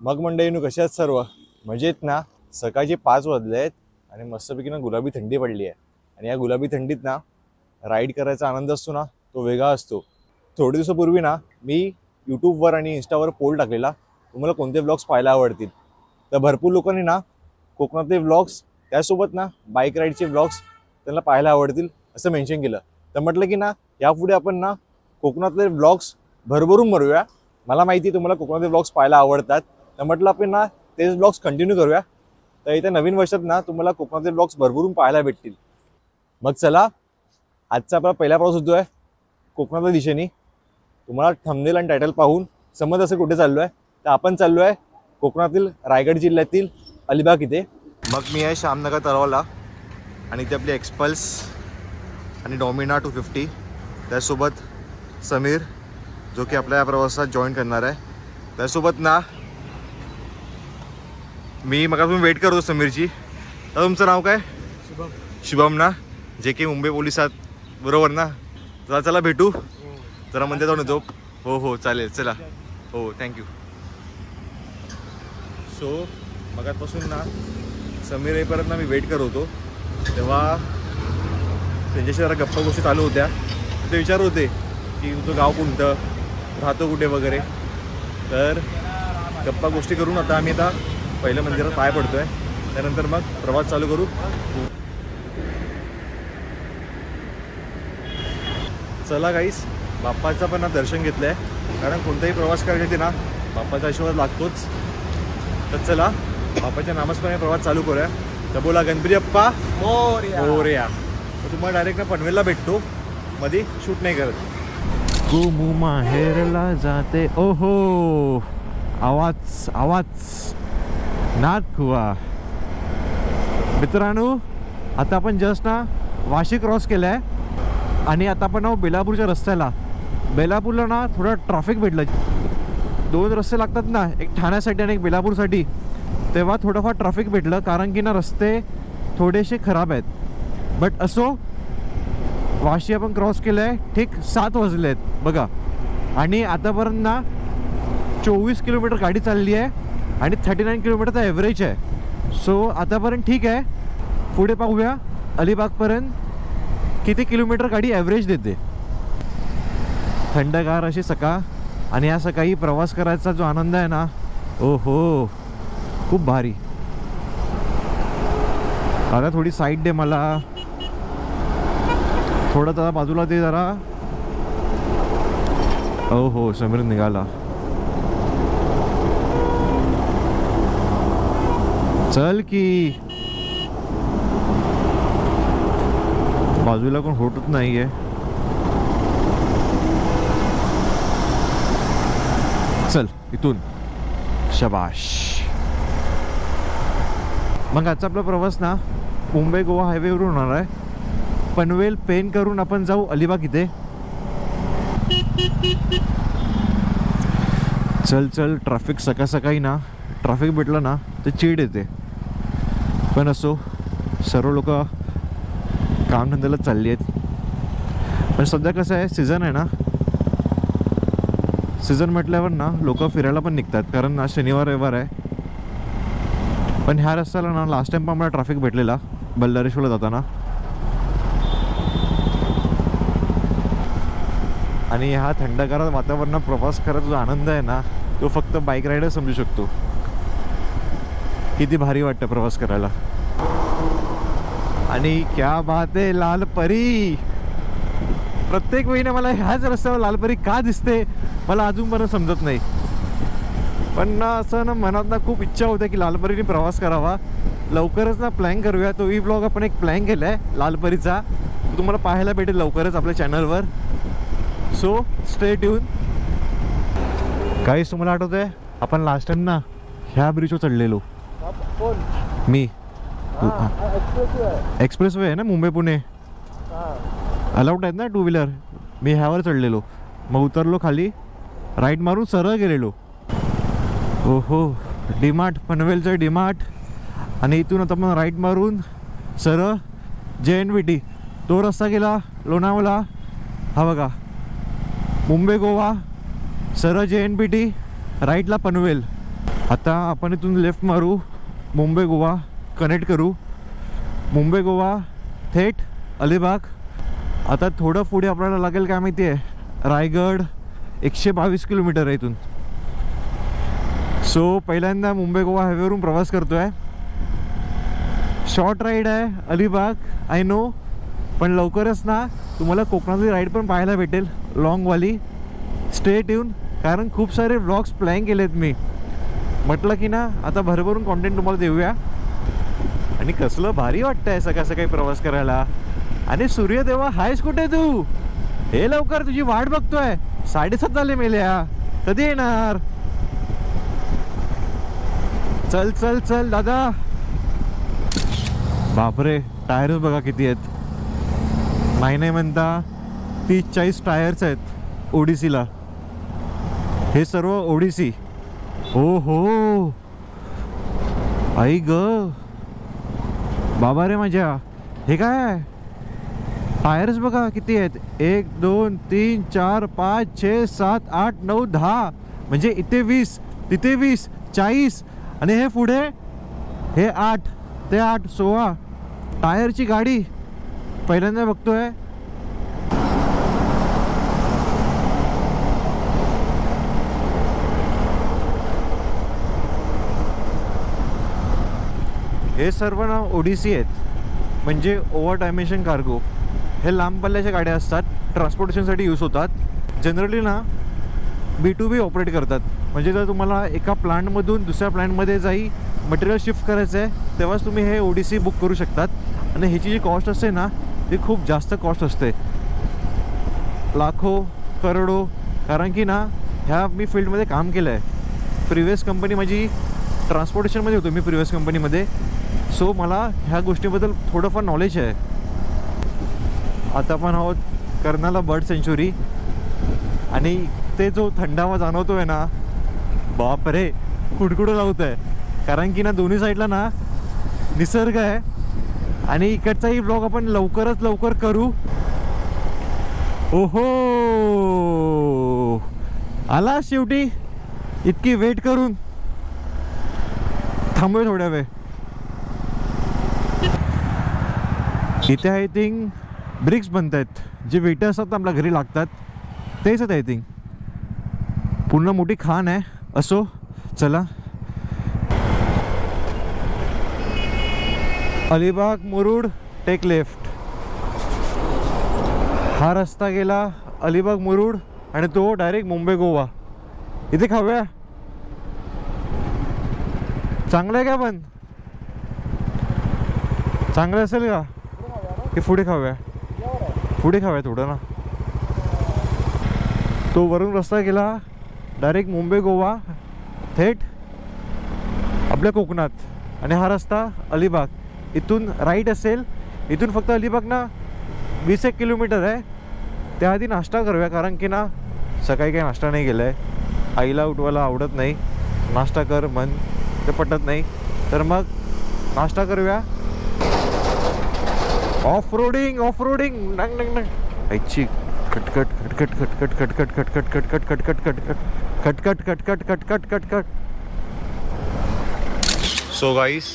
मग मंडळींनो, कशा आहेत सर्व? मजेत ना? सकाळचे 5 वाजले आहेत आणि मस्तपैकी ना गुलाबी थंडी पडली आहे. आणि या गुलाबी थंडीत ना राईड करायचा आनंद असतो ना, तो वेगळा असतो. थोडे दिवसापूर्वी ना मी यूट्यूबवर आणि इंस्टावर पोल टाकलेला, तुम्हाला कोणते व्लॉग्स पाहायला आवडतील. तर भरपूर लोकांनी ना कोकणातले व्लॉग्स, त्यासोबत ना बाईक राईडचे व्लॉग्स त्यांना पाहायला आवडतील असं मेन्शन केलं. तर म्हटलं की ना यापुढे आपण ना कोकणातले व्लॉग्स भरभरून मारूया. मला माहिती आहे तुम्हाला कोकणातले व्लॉग्स पाहायला आवडतात, तर म्हटलं आपण ना तेच ब्लॉग्स कंटिन्यू करूया. तर इथे नवीन वर्षात ना तुम्हाला कोकणातले ब्लॉग्स भरभरून पाहायला भेटतील. मग चला, आजचा आपला पहिला प्रवास होतोय कोकणातल्या दिशेने. तुम्हाला थंबनेल आणि टायटल पाहून समज असं कुठे चाललो आहे, तर आपण चाललो आहे कोकणातील रायगड जिल्ह्यातील अलिबाग इथे. मग मी आहे श्यामनगर तलावाला आणि इथे आपली एक्सपल्स आणि डॉमिना 250, त्यासोबत समीर जो की आपल्या या प्रवासात जॉईन करणार आहे. त्यासोबत ना मी मग तुम्ही वेट करतो समीरची. तर तुमचं नाव काय? शुभम. शुभम ना, जे की मुंबई पोलिसात, बरोबर ना? चला चला भेटू जरा मंदिर जाऊन येतो. हो हो चालेल, चला. हो थँक्यू. सो मगापासून ना समीर येईपर्यंत ना मी वेट करत होतो, तेव्हा त्यांच्याशी जरा गप्पा गोष्टी चालू होत्या. ते विचारत होते की तुझं गाव कोणतं, राहतो कुठे वगैरे. तर गप्पा गोष्टी करून आता आम्ही पहिल्या मंदिरात पाय पडतोय, त्यानंतर मग प्रवास चालू करू. चला गाईस, बाप्पाचं पण ना दर्शन घेतलंय, कारण कोणताही प्रवास करायचे ना बाप्पाचा आशीर्वाद लागतोच. तर चला बाप्पाच्या नामस्मरणाने प्रवास चालू करूया. तर बोला गणपती बाप्पा मोरया. तर तुम्हाला डायरेक्ट ना पनवेलला भेटतो, मध्ये शूट नाही करत. घुमू माहेरला जाते, ओहो आवाज आवाज नाद खुवा. मित्रांनो, आता आपण जस्ट ना वाशी क्रॉस केलं आहे आणि आता आपण बेलापूरच्या रस्त्याला. बेलापूरला ना थोडं ट्रॅफिक भेटलं. 2 रस्ते लागतात ना, एक ठाण्यासाठी आणि एक बेलापूरसाठी. तेव्हा थोडंफार ट्रॅफिक भेटलं, कारण की ना रस्ते थोडेसे खराब आहेत. बट असो, वाशी आपण क्रॉस केलं आहे. ठीक 7 वाजले आहेत बघा, आणि आतापर्यंत ना 24 किलोमीटर गाडी चालली आहे आणि 39 किलोमीटरचा ॲव्हरेज आहे. सो आतापर्यंत ठीक आहे. पुढे पाहूया अलिबागपर्यंत किती किलोमीटर गाडी ॲव्हरेज देते. थंडगार अशी सकाळ, आणि या सकाळी प्रवास करायचा जो आनंद आहे ना, ओहो खूप भारी. आता थोडी साईड दे मला, थोडं जरा बाजूला दे जरा. ओहो समीर निघाला. चल की, बाजूला कोण होतच नाहीये. चल इथून, शबाश. मग आजचा आपला प्रवास ना मुंबई गोवा हायवेवरून होणार आहे. पनवेल पेन करून आपण जाऊ अलिबाग इथे. चल चल, ट्रॅफिक सकाळ सकाळी ना ट्रॅफिक भेटलं ना तर चीड येते. पण असो, सर्व लोक कामधंद्याला चालली आहेत. पण सध्या कसं आहे, सीझन आहे ना, सीझन म्हटल्यावर ना लोक फिरायला पण निघतात, कारण ना शनिवार रविवार आहे. पण ह्या रस्त्याला ना लास्ट टाइम पण आम्हाला ट्रॅफिक भेटलेला बल्लारेश्वरला जाताना. आणि ह्या थंडगार वातावरणात प्रवास करायचा जो आनंद आहे ना, तो फक्त बाईक रायडर समजू शकतो. किती भारी वाटतं प्रवास करायला. आणि क्या बात आहे, लाल परी. प्रत्येक वेळी मला ह्याच रस्त्यावर लाल परी का दिसते मला अजूनपर्यंत समजत नाही. पण ना असं ना मनात ना खूप इच्छा होते की लालपरीने प्रवास करावा. लवकरच ना प्लॅन करूया. तो ई ब्लॉग आपण एक प्लॅन केला आहे लालपरीचा, तुम्हाला पाहायला भेटेल लवकरच आपल्या चॅनलवर. So stay tune. काहीच तुम्हाला आठवत आहे, आपण लास्ट टाइम ना ह्या ब्रिजवर चढलेलो. मी एक्सप्रेसवे आहे ना मुंबई पुणे, अलाउड आहेत ना 2 व्हीलर. मी ह्यावर चढलेलो, मग उतरलो खाली, राईट मारून सरळ गेलेलो. ओहो, डीमार्ट, पनवेलचं डीमार्ट. आणि इथून आता मग राईट मारून सरळ JNVT, तो रस्ता गेला लोणावळा. हा बघा, मुंबई गोवा, सरळ JNVT, राईटला पनवेल. आता आपण इथून लेफ्ट मारू, मुंबई गोवा कनेक्ट करू, मुंबई गोवा थेट अलिबाग. आता थोडं पुढे आपल्याला लागेल काय माहिती आहे, रायगड 122 किलोमीटर आहे इथून. सो पहिल्यांदा मुंबई गोवा हायवेवरून प्रवास करतो आहे. शॉर्ट राईड आहे अलिबाग, आय नो, पण लवकरच ना तुम्हाला कोकणातली राईड पण पाहायला भेटेल, लॉंगवाली. स्टे ट्यून, कारण खूप सारे व्लॉग्स प्लॅन केलेत मी. म्हटलं की ना आता भरभरून कॉन्टेंट तुम्हाला देऊया. आणि कसलं भारी वाटतं आहे सकाळ सकाळी प्रवास करायला. आणि सूर्यदेवा हायस कुठे तू? हे लवकर, तुझी वाट बघतोय. 7:30 झाले मेल्या, कधी येणार? चल चल चल दादा. बापरे, टायर्स बघा किती आहेत. नाही म्हणता 30-40 टायर्स आहेत ओडिसीला. हे सर्व ओडिसी. हो हो, आई ग बाबा रे माझ्या, हे काय टायर्स बघा किती आहेत. 1 2 3 4 5 6 7 8 9 10, म्हणजे इथे 20, तिथे 20, 40, आणि हे पुढे हे 8, ते 8, 16 टायरची गाडी पहिल्यांदा बघतोय. हे सर्व ना ओडिसी आहेत, म्हणजे ओव्हर डायमेन्शन कार्गो. हे लांब पल्ल्याच्या गाड्या असतात, ट्रान्सपोर्टेशनसाठी यूज होतात. जनरली ना B2B ऑपरेट करतात. म्हणजे जर तुम्हाला एका प्लांटमधून दुसऱ्या प्लांटमध्ये जाई मटेरियल शिफ्ट करायचं आहे, तेव्हाच तुम्ही हे ओडिसी बुक करू शकतात. आणि ह्याची जी कॉस्ट असते ना ती खूप जास्त कॉस्ट असते, लाखो करोडो. कारण की ना ह्या मी फील्डमध्ये काम केलं आहे. प्रिव्हियस कंपनी माझी ट्रान्सपोर्टेशनमध्ये होतो मी प्रिव्हियस कंपनीमध्ये. सो मला ह्या गोष्टीबद्दल थोडंफार नॉलेज आहे. आता आपण आहोत कर्नाला बर्ड सेंच्युरी. आणि ते जो थंडावा जाणवतो आहे ना, बापरे कुडकुडं लावत आहे. कारण की ना दोन्ही साईडला ना निसर्ग आहे. आणि इकडचाही ब्लॉग आपण लवकरच लवकर करू. ओहो, आला शेवटी. इतकी वेट करून थांबूया थोड्या वेळ. इथे आय थिंक ब्रिक्स बनत आहेत, जे वेटर असतात आपल्या घरी लागतात तेच आहेत आय थिंक. पूर्ण मोठी खाण आहे. असो, चला. Alibag Murud take left. हा रस्ता गेला अलिबाग मुरुड आणि तो डायरेक्ट मुंबई गोवा. इथे खाऊया, चांगलं आहे का? पण चांगलं असेल का? की पुढे खाऊया? पुढे खाऊया थोडं ना. तो वरून रस्ता गेला डायरेक्ट मुंबई गोवा थेट आपल्या कोकणात. आणि हा रस्ता अलिबाग. इथून राईट असेल. इथून फक्त अलिबाग ना 20 किलोमीटर आहे. त्याआधी नाश्ता करूया, कारण की ना सकाळी काही नाश्ता नाही केला आहे. आईला उठवायला आवडत नाही. नाश्ता कर मन ते पटत नाही, तर मग नाश्ता करूया. ऑफ रोडिंग ऑफ रोडिंग डंग डंग डंग. आईची खटखट खटखट खटखट खटखट खटखट खटखट खटखट खटखट खटखट खटखट खटखट खटखट. सो गाईस,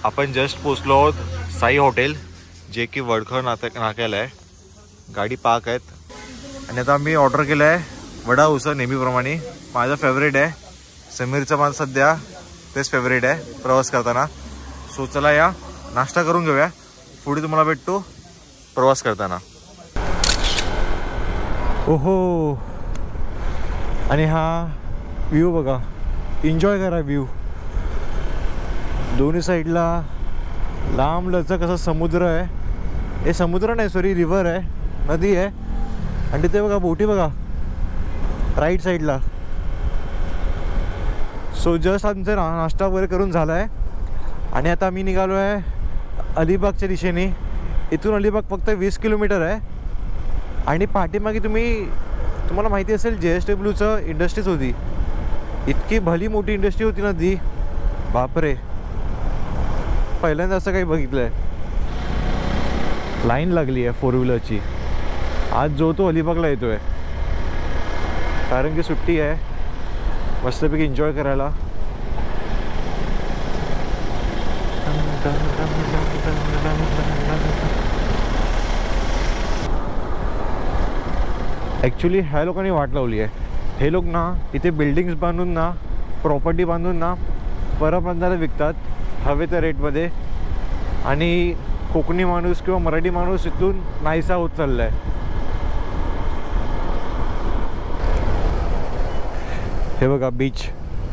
आपण जस्ट पोचलो आहोत साई हॉटेल, जे की वडखळ नाक्याला आहे. गाडी पार्क आहेत. आणि आता मी ऑर्डर केलं आहे वडा उसळ, नेहमीप्रमाणे माझं फेवरेट आहे. समीरचं माझं सध्या तेच फेवरेट आहे प्रवास करताना. सो चला या नाश्ता करून घेऊया. पुढे तुम्हाला भेटतो प्रवास करताना. ओहो, आणि हा व्ह्यू बघा, एन्जॉय करा व्ह्यू. दोन्ही साईडला लांब लचक असं समुद्र आहे. हे समुद्र नाही, सॉरी रिव्हर आहे, नदी आहे. आणि तिथे बघा बोटी बघा राईट साईडला. सो जस्ट आमचा नाश्ता वगैरे करून झाला आहे. आणि आता आम्ही निघालो आहे अलिबागच्या दिशेने. इथून अलिबाग फक्त 20 किलोमीटर आहे. आणि पाठीमागे तुम्हाला माहिती असेल JSWचं इंडस्ट्रीज होती. इतकी भली मोठी इंडस्ट्री होती ना ती, बापरे, पहिल्यांदा असं काही बघितलं आहे. लाईन लागली आहे 4 व्हीलरची. आज जो तो अलिबागला येतो आहे, कारण की सुट्टी आहे, मस्तपैकी एन्जॉय करायला. ॲक्च्युली ह्या लोकांनी वाट लावली आहे. हे लोक ना इथे बिल्डिंग्स बांधून ना, प्रॉपर्टी बांधून ना परप्रांताला विकतात हवे त्या रेटमध्ये. आणि कोकणी माणूस किंवा मराठी माणूस इथून नाहीसा होत चालला आहे. हे बघा बीच,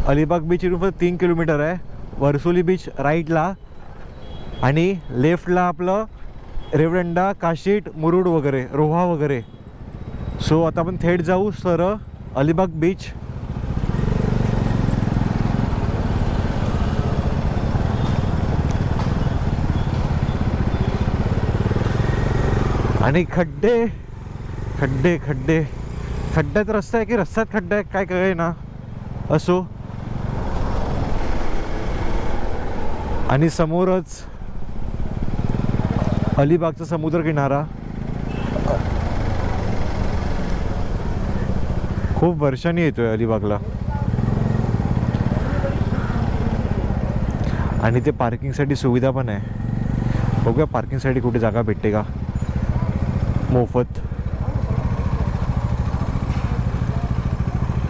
अलिबाग बीच इथून फक्त 3 किलोमीटर आहे. वर्सोली बीच राईटला आणि लेफ्टला आपलं रेवदंडा, काशीट, मुरुड वगैरे, रोहा वगैरे. सो आता आपण थेट जाऊ सरळ अलिबाग बीच. आणि खड्डे खड्डे खड्डे, खड्ड्यात रस्ता आहे की रस्त्यात खड्डा आहे काय कळे ना. असो. आणि समोरच अलिबागचा समुद्र किनारा. खूप वर्षांनी येतोय अलिबागला. आणि ते पार्किंगसाठी सुविधा पण आहे. बघूया पार्किंगसाठी कुठे जागा भेटते का मोफत.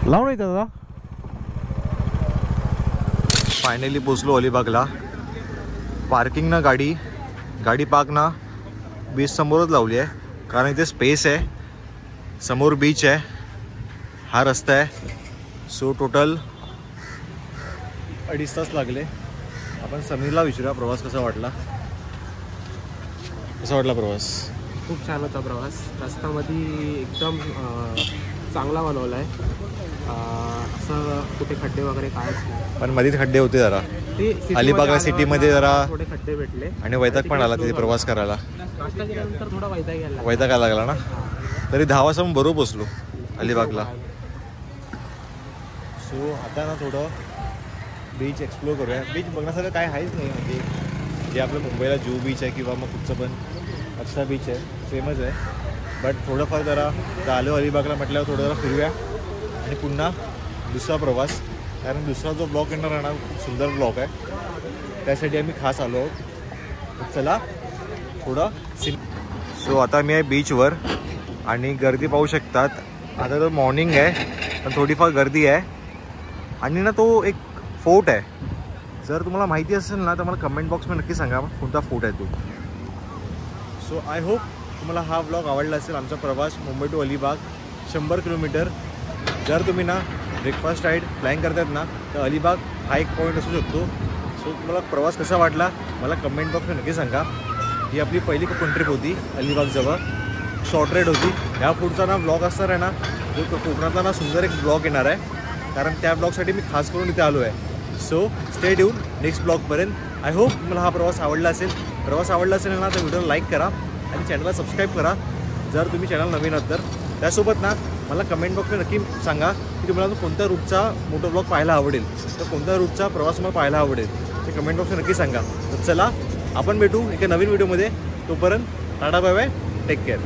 लावून येतं दादा. फायनली पोचलो अलिबागला. पार्किंग ना गाडी पार्क ना बीच समोरच लावली आहे, कारण इथे स्पेस आहे. समोर बीच आहे, हा रस्ता आहे. सो टोटल 2.5 तास लागले. आपण समीरला विचारूया प्रवास कसा वाटला. कसा वाटला प्रवास? खूप छान होता प्रवास. रस्त्यामध्ये एकदम चांगला बनवला आहे. असं कुठे खड्डे वगैरे कायच नाही. पण मध्ये खड्डे होते जरा. अलिबाग सिटीमध्ये जरा थोडे खड्डे भेटले आणि वैताग पण आला तिथे प्रवास करायला. नाश्ता केल्यानंतर थोडा वैताग लागला ना. तरी 10 वाजता आपण बरोबर पोचलो अलिबागला. सो आता ना थोडं बीच एक्सप्लोर करूया. बीच बघण्यासारखं काय आहेच नाही. म्हणजे जे आपलं मुंबईला जुहू बीच आहे किंवा मग कुठचं पण अच्छा बीच आहे, फेमस आहे. बट थोडंफार जरा आलो अलिबागला म्हटल्यावर थोडं जरा फिरूया आणि पुन्हा दुसरा प्रवास. कारण दुसरा जो ब्लॉक येणार आहे ना खूप सुंदर ब्लॉक आहे, त्यासाठी आम्ही खास आलो आहोत. चला थोडं सो आता मी आहे बीचवर आणि गर्दी पाहू शकतात. आता तर मॉर्निंग आहे पण थोडीफार गर्दी आहे. आणि ना तो एक फोर्ट आहे. जर तुम्हाला माहिती असेल ना तर मला कमेंट बॉक्समध्ये नक्की सांगा कोणता फोर्ट आहे तो. सो आय होप तुम्हाला हा ब्लॉग आवडला असेल. आमचा प्रवास मुंबई टू अलिबाग 100 किलोमीटर. जर तुम्ही ना ब्रेकफास्ट राईड प्लॅन करतात ना तर अलिबाग हा एक पॉईंट असू शकतो. सो तुम्हाला प्रवास कसा वाटला मला कमेंट बॉक्समध्ये नक्की सांगा. ही आपली पहिली कोकण ट्रिप होती अलिबागजवळ. शॉर्ट राईड होती. ह्या पुढचा ना ब्लॉग असणार आहे ना जो कोकणातला ना सुंदर एक ब्लॉग येणार आहे, कारण त्या ब्लॉगसाठी मी खास करून इथे आलो आहे. सो स्टे ट्यून नेक्स्ट ब्लॉगपर्यंत. आय होप तुम्हाला हा प्रवास आवडला असेल. प्रवास आवडला असेल ना तर व्हिडिओला लाईक करा आणि चॅनलला सबस्क्राईब करा जर तुम्ही चॅनल नवीन आहात तर. त्यासोबत ना मला कमेंट बॉक्समध्ये नक्की सांगा की तुम्हाला कोणत्या रूटचा मोटो ब्लॉग पाहायला आवडेल, तर कोणत्या रूटचा प्रवास मला पाहायला आवडेल ते कमेंट बॉक्समध्ये नक्की सांगा. तर चला आपण भेटू एका नवीन व्हिडिओमध्ये. तोपर्यंत tata bye bye, take care.